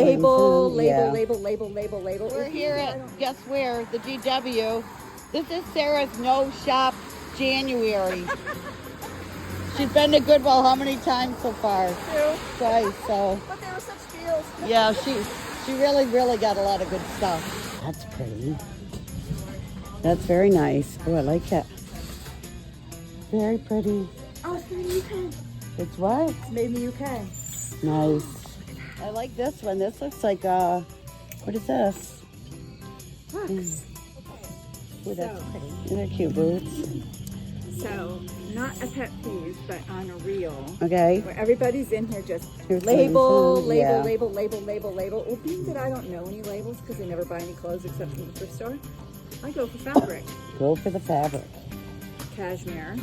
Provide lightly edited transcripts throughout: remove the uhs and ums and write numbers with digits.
Label, Yeah. label. We're here at, guess where, the GW. This is Sarah's no shop January. She's been to Goodwill how many times so far? 2. Twice, so. But there were such deals. Yeah, she really got a lot of good stuff. That's pretty. That's very nice. Oh, I like it. Very pretty. Oh, it's made in the UK. It's what? It's made in the UK. Nice. I like this one. This looks like what is this? Books. Oh, that's So- pretty. They're cute boots. So, not a pet peeve, but on a reel. Okay. Where everybody's in here just Here's label. some, yeah. Well, being that I don't know any labels because I never buy any clothes except from the thrift store, I go for fabric. Go for the fabric. Cashmere,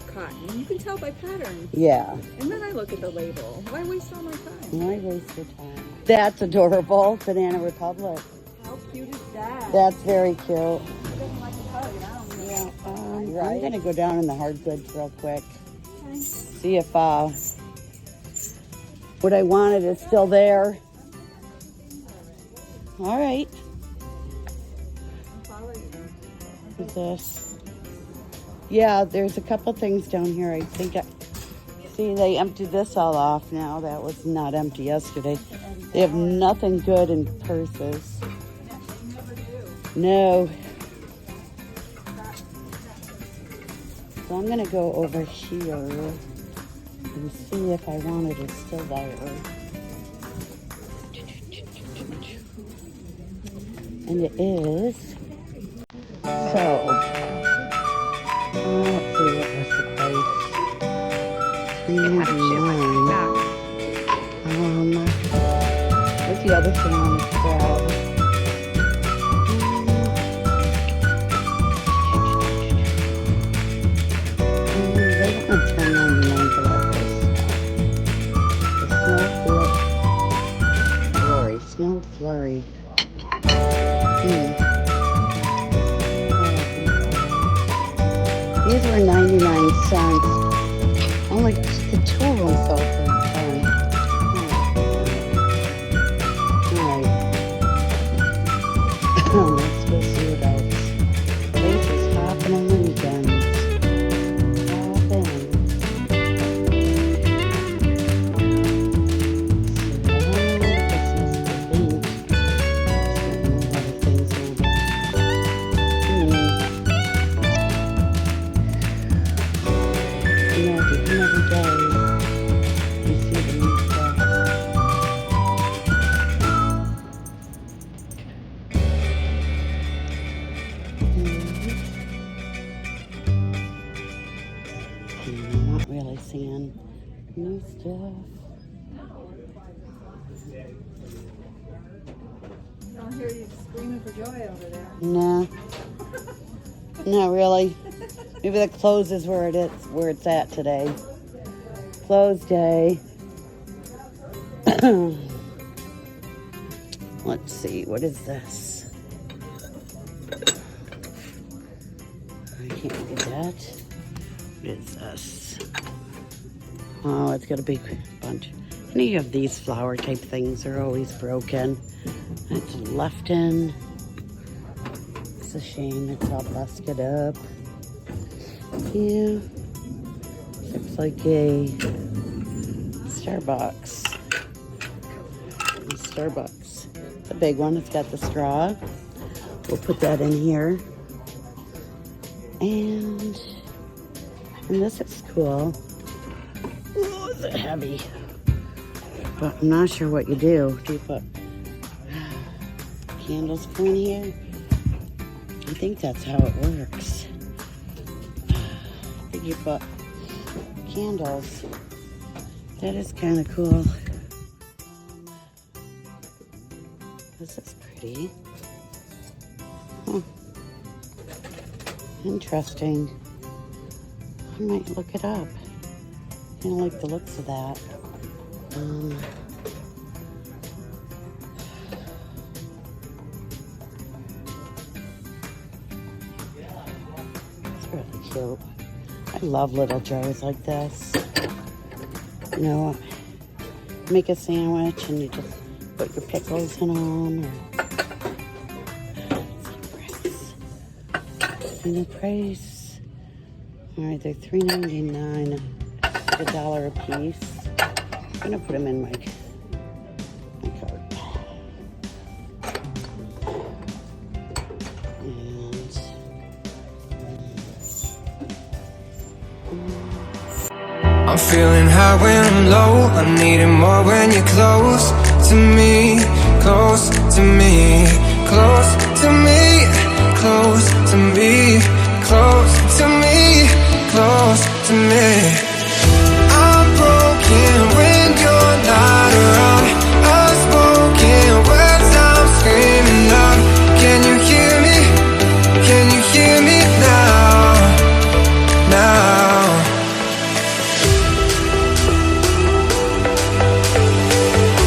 cotton. You can tell by pattern. Yeah. And then I look at the label. Why waste all my time? Why waste your time? That's adorable. Banana Republic. How cute is that? That's very cute. Who doesn't like a hug? I don't know. Yeah. Right. I'm gonna go down in the hard goods real quick. Okay. See if what I wanted is still there. All right. I'll follow you. What's this? Yeah, there's a couple things down here. I think see, they emptied this all off now. That was not empty yesterday. They have nothing good in purses. Never do. No. So I'm gonna go over here and see if I wanted it still there. And it is. So, let's see, what was the price? $3.99. What's the other thing on the grab? They want $10.99 for that first. The snow flurry. These were 99 cents. Only the two of them sold for 10. Alright. Let's go see what else. Place is hopping on the weekends. Hopping. I'm not really seeing new stuff. I'll hear you screaming for joy over there. No, not really. Maybe the clothes is where it's at today. Close day. Let's see, what is this? I can't get that. What is this? Oh, it's got a big bunch. Any of these flower type things are always broken. It's left in. It's a shame it's all busted up. Yeah. Looks like a Starbucks. The big one. It's got the straw. We'll put that in here. And this is cool. Oh, is it heavy? But I'm not sure what you do. Do you put candles go in here? I think that's how it works. I think you put candles. That is kind of cool. This is pretty. Huh. Interesting. I might look it up. Kind of like the looks of that. It's really cute. I love little jars like this. You know, make a sandwich and you just put your pickles in them. And the price. All right, they're $3.99, $1 a piece. I'm gonna put them in my cart. I'm feeling high when I'm low. I need it more when you're close to me, close to me, close to me, close to me, close to me, close to me.